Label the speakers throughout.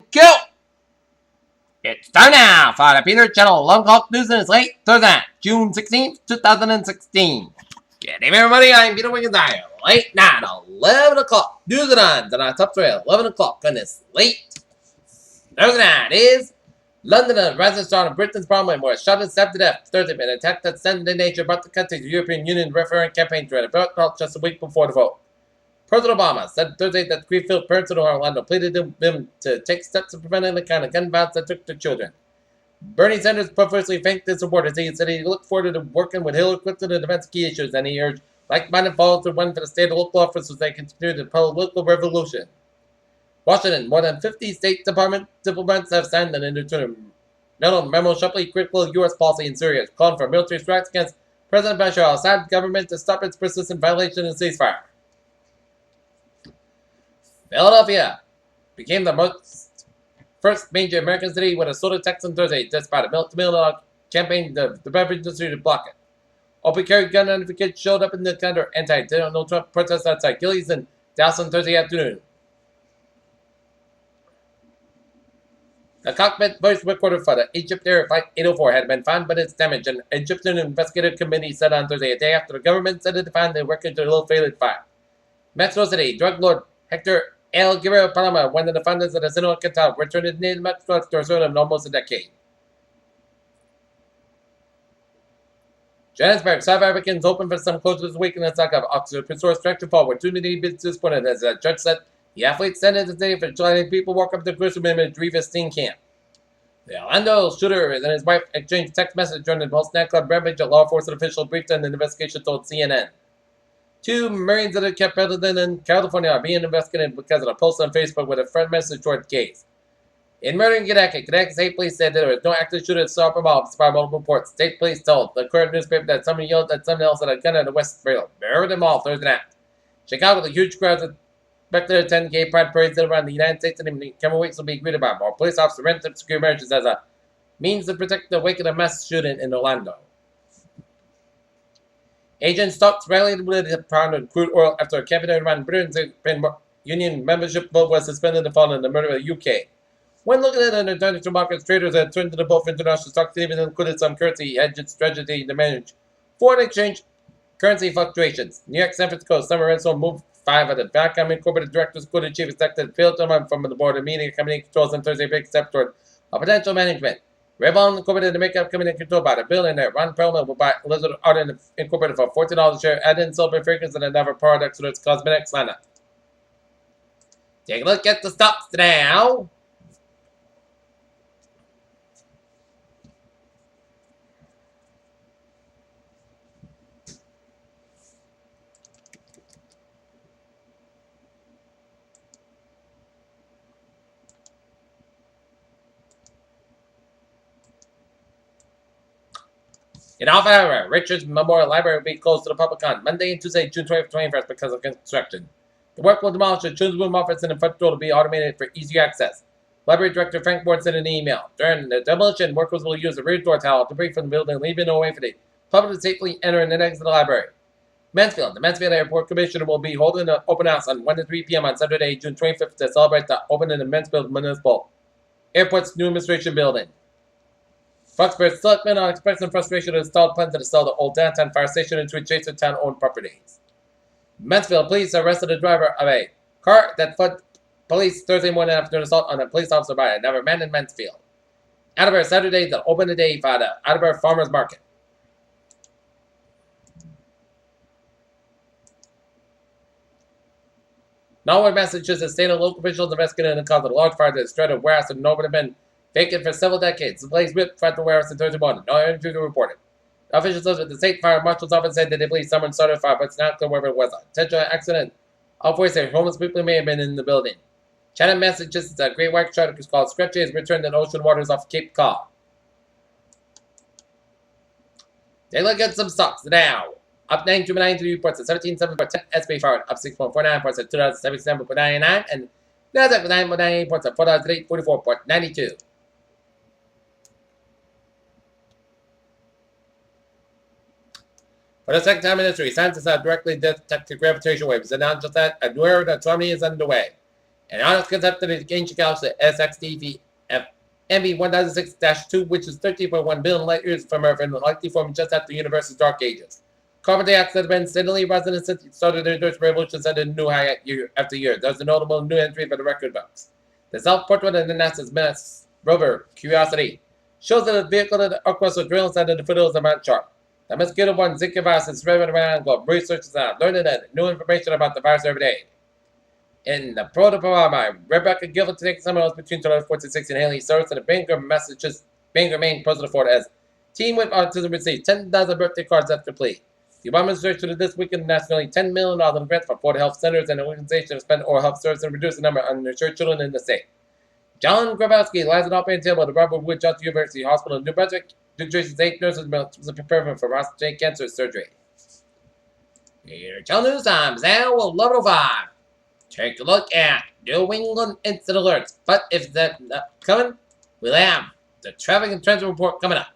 Speaker 1: Go! It's time now for the Peter Channel Long Clock News and it's late Thursday, June 16th, 2016. Good evening, everybody. I'm Peter Wiggins. I am late now at 11 o'clock. News and on our top story at 11 o'clock on this late Thursday night is London and rising star of Britain's parliament was shot and stabbed to death Thursday in an attack that sent the nation brought the country to the European Union referendum campaign to a vote just a week before the vote. President Obama said Thursday that grief-filled parents in Orlando pleaded to him to take steps to prevent the kind of gun violence that took their children. Bernie Sanders profusely thanked his supporters. He said he looked forward to working with Hillary Clinton to advance key issues, and he urged like-minded followers to run for the state and local offices so they can continue the political revolution. Washington, more than 50 State Department diplomats have signed an international memo sharply critical of U.S. policy in Syria, calling for military strikes against President Bashar al-Assad's government to stop its persistent violation of ceasefire. Philadelphia became the first major American city with a soda tax on Thursday, despite a million-to-million campaign the beverage industry to block it. Open carry gun advocates showed up in the counter anti-Donald Trump protests outside Gilley's and Dallas on Thursday afternoon. The cockpit voice recorder for the Egypt Air Flight 804 had been found but its damage, an Egyptian investigative committee said on Thursday, a day after the government said it found the record to a ill-fated fire. Mexico City drug lord Hector El Guerrero Paloma, one of the founders of the Sinaloa Cartel, returned to native Mexico after a sort of almost a decade. Johannesburg, South Africans open for some closures this week in the saga of Oxford Prince Structure Fall, where 2 new business disappointed as a judge said the athletes sentenced today for letting people walk up to the gruesome image Revis teen camp. The Orlando shooter and his wife exchanged text messages during the Pulse nightclub rampage. A law enforcement official briefed on the investigation told CNN. 2 Marines that are kept resident in California are being investigated because of a post on Facebook with a friend message toward the case. In murdering Connecticut State Police said there was no active shooter at Stop involved, despite multiple reports. State Police told the current newspaper that someone yelled at someone else at a gun at the West Rail. Buried them all Thursday night. Chicago, the huge crowds expected to attend gay pride parades that around the United States in the coming weeks will be greeted by more police officers rented secure marriages as a means to protect the wake of the mass shooting in Orlando. Agent stocks rallied with a pound of crude oil after a cabinet around Britain's Union membership vote was suspended to fall in the murder of the UK. When looking at an international markets, traders had turned to the both international stocks even included some currency hedges strategy to manage foreign exchange currency fluctuations. New York, San Francisco, Summer Rental moved 5 of the Viacom Incorporated directors, including chief executive, failed to run from the board of media company controls on Thursday, big step toward a potential management. Revlon Incorporated, the makeup company controlled by the billionaire Ron Perlman, will buy Elizabeth Arden Incorporated for $14 a share, add in silver fragrance and another products to its cosmetics lineup. Take a look at the stocks now. In Alpha Hour, Richards Memorial Library will be closed to the public on Monday and Tuesday, June 20th, 21st because of construction. The work will demolish the children's room office and the front door to be automated for easier access. Library Director Frank Ward said in an email. During the demolition, workers will use the rear door towel to break from the building, leaving no way for the public to safely enter and exit the library. Mansfield, the Mansfield Airport Commissioner will be holding an open house on 1 to 3 p.m. on Saturday, June 25th to celebrate the opening of the Mansfield Municipal Airport's new administration building. Foxbury selectmen are expressing frustration at installed plans to sell the old downtown fire station into adjacent town-owned properties. Mansfield police arrested the driver of a car that fled police Thursday morning after an assault on a police officer by another man in Mansfield. Attleboro Saturday, the open the day for the Attleboro Farmers Market. Norwood, Massachusetts, state and local officials investigated the cause of a large fire that destroyed a warehouse in Norwood had been vacant for several decades. The blaze ripped front of the warehouse on Thursday morning. No interview reported. The officials with the state fire marshal's office said that they believe someone started a fire, but it's not clear whether it was an intentional accident. All voices say homeless people may have been in the building. Chatham, Massachusetts, a great white shark called Scratchy has returned to the ocean waters off Cape Cod. Take a look at some stocks now. Up 9.93 reports at 17.7%. SP forward up 6.49 reports at $2.77.99 and Nasdaq 9.98 reports at $4.44.92. For the second time in history, scientists have directly detected gravitational waves. Announced just that a new era of astronomy is underway. And on its concept of the ancient galaxy SXDV MB1006-2, which is 13.1 billion light years from Earth and likely formed just after the universe's dark ages. Carbon dioxide has been steadily rising since it started the Industrial Revolution, set a new high year after year. There's a notable new entry for the record books. The self-portrait of the NASA's Mars rover, Curiosity, shows that the vehicle of the Earth was drilled inside of the foothills of Mount Sharp. The mosquito-borne Zika virus is spreading around the globe. Researchers are learning new information about the virus every day. In the prototype, Rebecca Gilbert takes some of those between 2014-16 Haley serves to the Bangor, Massachusetts, Bangor, Maine, President Ford as Team with Autism received 10,000 birthday cards after plea. The Obama administration this weekend nationally $10 million in grants for 40 health centers and organizations to spend oral health services and reduce the number of uninsured children in the state. John Grabowski lies in operating table at the Robert Wood Johnson University Hospital in New Brunswick. New Jersey's 8 nurses are preparing for prostate cancer surgery. Here, channel news times now 11:05. Take a look at New England incident alerts. But if that's not coming, we'll have the traffic and transit report coming up.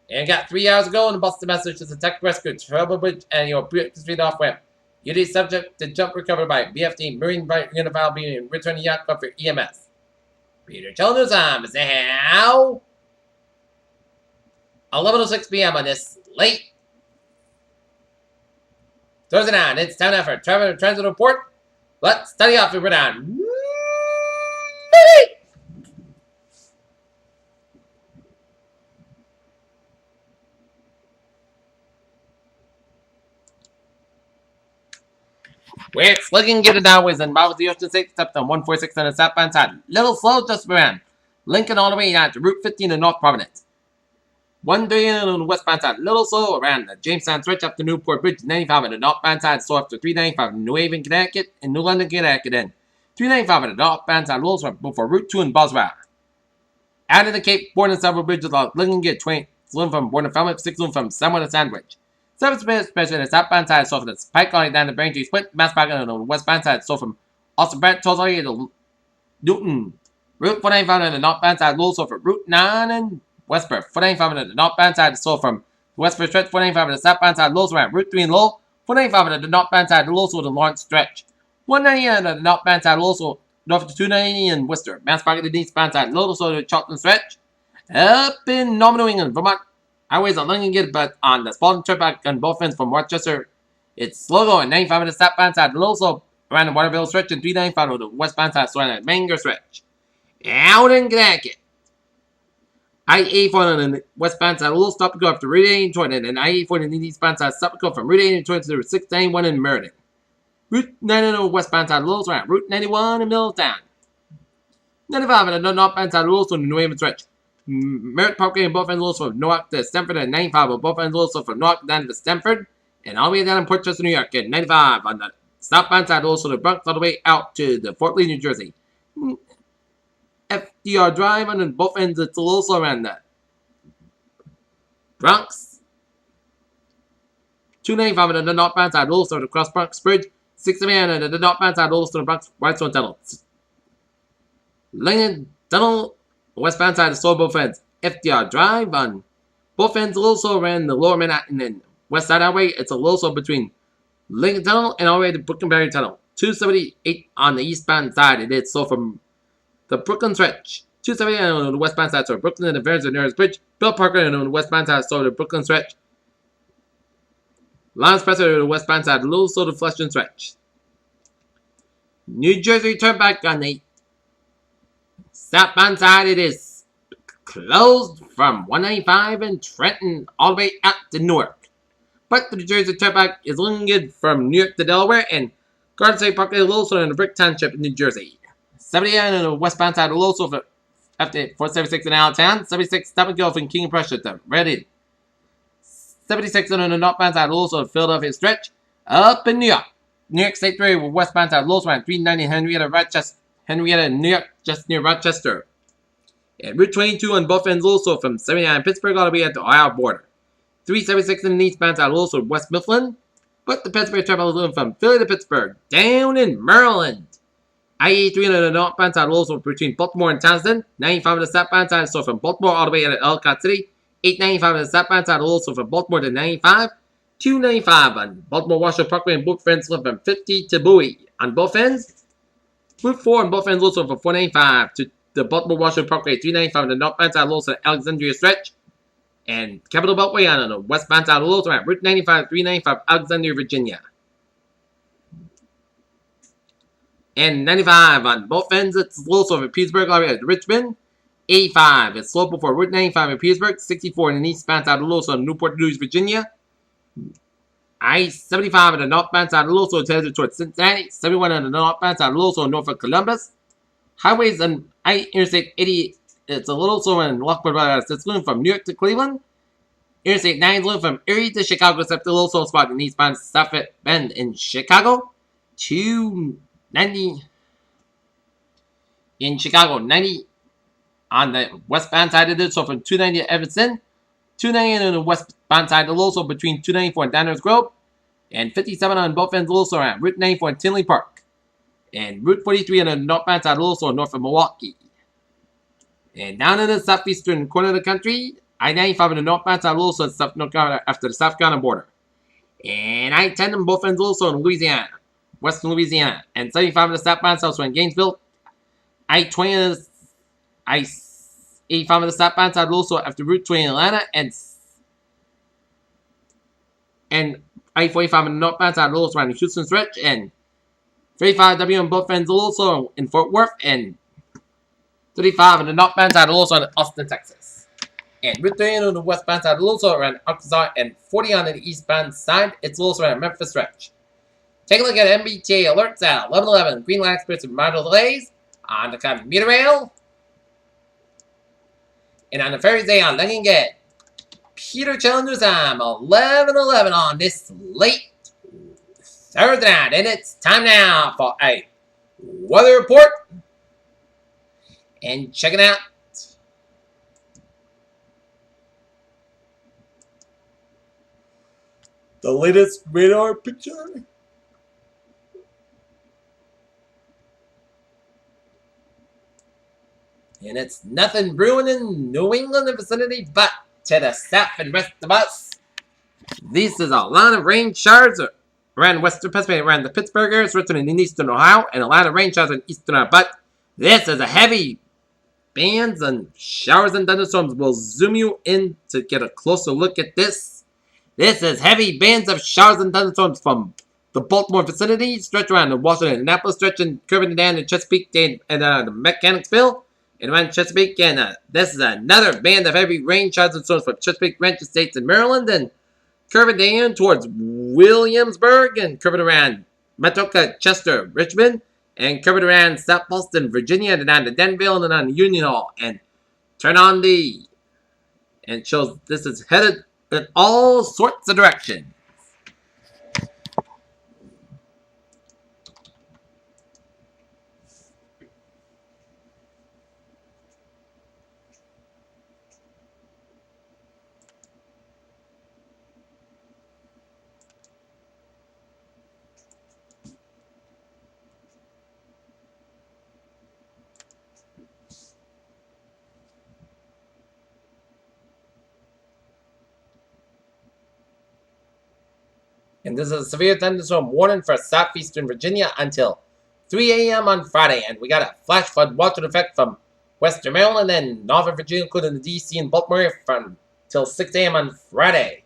Speaker 1: And got 3 hours ago in Boston, Massachusetts, attack rescue, Trouble Bridge, and your Street off ramp. UD subject to jump recovered by BFD, Marine Unified being returning yacht club for EMS. Peter Chell News Time is now 11:06 p.m. on this late Thursday night. It's time now for traffic and transit report. Let's study off the rundown. It's looking good downwards and bottom of the Ocean State, stepped on 146 on the southbound side. Little slow just around. Lincoln all the way out to Route 15 in North Providence. 130 on the westbound side. Little slow around the Jamestown Stretch up to Newport Bridge. 95 on the northbound side. So after 395 in New Haven, Connecticut, and New London, Connecticut. And 395 on the northbound side. Little slow before Route 2 in Boswell. Out of the Cape, Bourne and several bridges are looking good. 20 from Bourne and Falmouth, 6 from Somewhere to Sandwich. 7 special on the southbound side, so from the Pike Line down the Braintree Split, Mass Park on the westbound side, so from Austin Brent, Tulsa to Newton. Route 495 on the northbound side, also from Route 9 and Westport. 495 on the northbound side, so from Westport Stretch, 495 on the southbound side, Lowell around Route 3 and Lowell. 495 on the northbound side, also the Lawrence Stretch. 190 on the northbound side, also north to 290 in Worcester. Mass Park on the eastbound side, also the Charlton Stretch. Up in Northern New England, Vermont. Highways are looking good, but on the Spalding Turnpike on both ends from Rochester, it's slow going. 95 on the southbound side, and also around the Waterville Stretch, and 395 on the westbound side, so on the Bangor Stretch. Out in Connecticut, I-84 on the westbound side, a little stop and go after Route 8 in Jordan, and I-84 on the eastbound side, stop and go from Route 8 in Jordan to Route 691 in Meriden. Route 9 on the westbound side, a little around Route 91 in Middletown. 95 on the northbound side, a little on the New Haven Stretch. Merritt Parkway in both ends also from Newark to Stamford, and 95 on both ends also from Newark down to Stamford, and all the way down in Port Chester, New York, and 95 on the southbound side also the Bronx all the way out to the Fort Lee, New Jersey. FDR Drive on both ends, it's also around the Bronx. 295 on the northbound side also the Cross Bronx Bridge. 678 on the northbound side also the Bronx Whitestone Tunnel. Lincoln Tunnel. Westbound side of Soul both ends. FDR Drive on both ends also around the Lower Manhattan and West Side Highway. It's a little so between Lincoln Tunnel and all the way to Brooklyn Berry Tunnel. 278 on the eastbound side. It is so from the Brooklyn Stretch. 278 on the westbound side, so Brooklyn and the Vernon the nearest bridge. Bill Parker on the westbound side, so the Brooklyn Stretch. Lawrence Presser on the westbound side, a little so the Flushing Stretch. New Jersey Turnpike on the southbound side, it is closed from 195 in Trenton all the way out to Newark. But the New Jersey Turnpike is looking good from New York to Delaware, and Garden State Park is also in the Brick Township in New Jersey. 79 on the westbound side, also for after 476 in Allentown. 76 stop and go from King of Prussia to Reading. 76 on the northbound side, also Philadelphia Stretch. Up in New York. New York State 3 with westbound side, also around 390 Henrietta, New York, just near Rochester. And Route 22 on both ends also from 79 Pittsburgh all the way at the Ohio border. 376 in the eastbound side also West Mifflin. But the Pittsburgh travel is moving from Philly to Pittsburgh, down in Maryland. I-83 on the northbound side also between Baltimore and Townsend. 95 on the southbound side, so from Baltimore all the way at Ellicott City. 895 on the southbound side also from Baltimore to 95. 295 on Baltimore Washington Parkway and both ends from 50 to Bowie. On both ends, Route 4 on both ends also for $4.95 to the Baltimore Washington Parkway, $3.95 on the northbound side also Alexandria stretch. And Capital Beltway on the westbound side also at Route 95, $3.95 Alexandria, Virginia. And 95 on both ends, it's also in Petersburg area at Richmond. 85, it's slow before Route 95 in Petersburg. 64 in the eastbound side of also in Newport News, Virginia. I-75 on the northbound side of also headed towards Cincinnati. 71 on the northbound side of also Norfolk, Columbus. Highways on Interstate 80, it's a little slower in Lockwood, it's going from New York to Cleveland. Interstate 9 is going from Erie to Chicago, except a little slow spot in eastbound South Bend in Chicago. 290 in Chicago, 90 on the westbound side of it, so from 290 to Evanston, 290 on the westbound side of also between 294 and Downers Grove, and 57 on both ends also around Route 94 and Tinley Park, and Route 43 on the northbound side also north of Milwaukee. And down in the southeastern corner of the country, I-95 on the northbound side also in South North Carolina after the South Carolina border, and I-10 on both ends also in Louisiana, western Louisiana, and 75 on the southbound side also in Gainesville. I-20 I-85 on the southbound side also after Route 20 in Atlanta, and I-45 on the northbound side also around the Houston stretch, and 35W on both ends also in Fort Worth, and 35 on the northbound side also in Austin, Texas. And Route 30 on the westbound side also around Arkansas, and 40 on the eastbound side, it's also around Memphis stretch. Take a look at MBTA alerts at 11:11. Green line experts with minor delays on the commuter rail. And on the Thursday on Looking Good. Peter Challenge time 11:11 on this late Thursday night. And it's time now for a weather report. And check it out. The latest radar picture. And it's nothing brewing in New England and vicinity, but to the south and west of us. This is a lot of rain showers around western Pennsylvania, around the Pittsburgh area, Richmond and eastern Ohio, and a lot of rain showers in eastern Ohio. But this is a heavy bands and showers and thunderstorms. We'll zoom you in to get a closer look at this. This is heavy bands of showers and thunderstorms from the Baltimore vicinity, stretch around the Washington and Annapolis, stretching curving down to Chesapeake and the Mechanicsville. And around Chesapeake, and this is another band of heavy rain showers and storms from Chesapeake, Ranch Estates in Maryland, and curving down towards Williamsburg, and curving around Matoka, Chester, Richmond, and curving around South Boston, Virginia, and on to Denville, and then on to Union Hall, and turn on the, and shows this is headed in all sorts of directions. And this is a severe thunderstorm warning for southeastern Virginia until 3 a.m. on Friday. And we got a flash flood watch in effect from western Maryland and northern Virginia, including the D.C. and Baltimore area, from till 6 a.m. on Friday.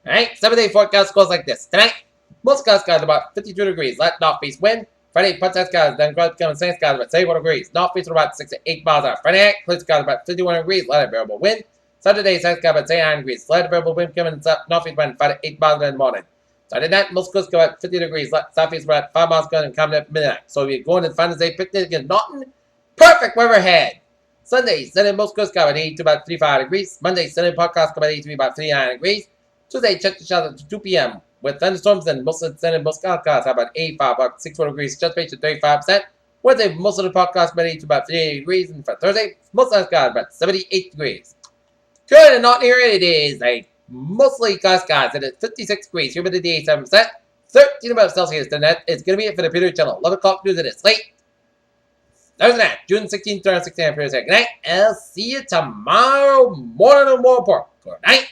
Speaker 1: Alright, 7-day forecast goes like this. Tonight, most skies got about 52 degrees, light northeast wind. Friday, part-time skies, then clouds becoming sunny skies about 74 degrees. Northeast about 6 to 8 miles an hour. Friday night, clear skies about 51 degrees, light variable wind. Saturday, sunny skies about 79 degrees, slight variable wind coming northeast wind 5 to 8 miles in the morning. Saturday night, most coast about 50 degrees, southeast about 5 miles going and coming at midnight. So if you're going to Father's Day picnic in Norton, perfect weather ahead. Sunday, most coast about 82 about 35 degrees. Monday, Sunday, podcast about 83 about 39 degrees. Tuesday, check the shot at 2 p.m. with thunderstorms and most of the Sunday, most podcasts about 85 about 64 degrees, just based at 35%. Wednesday, most of the podcasts about 82 about 38 degrees, and for Thursday, most of the skies about 78 degrees. Good and not near it is a mostly cloudy skies at 56 degrees, humidity 87%, 13 above Celsius. And that is going to be it for the Peter Channel. 11 o'clock news. It is late Thursday night, June 16th, 2016. Good night. I'll see you tomorrow morning on more report. Good night.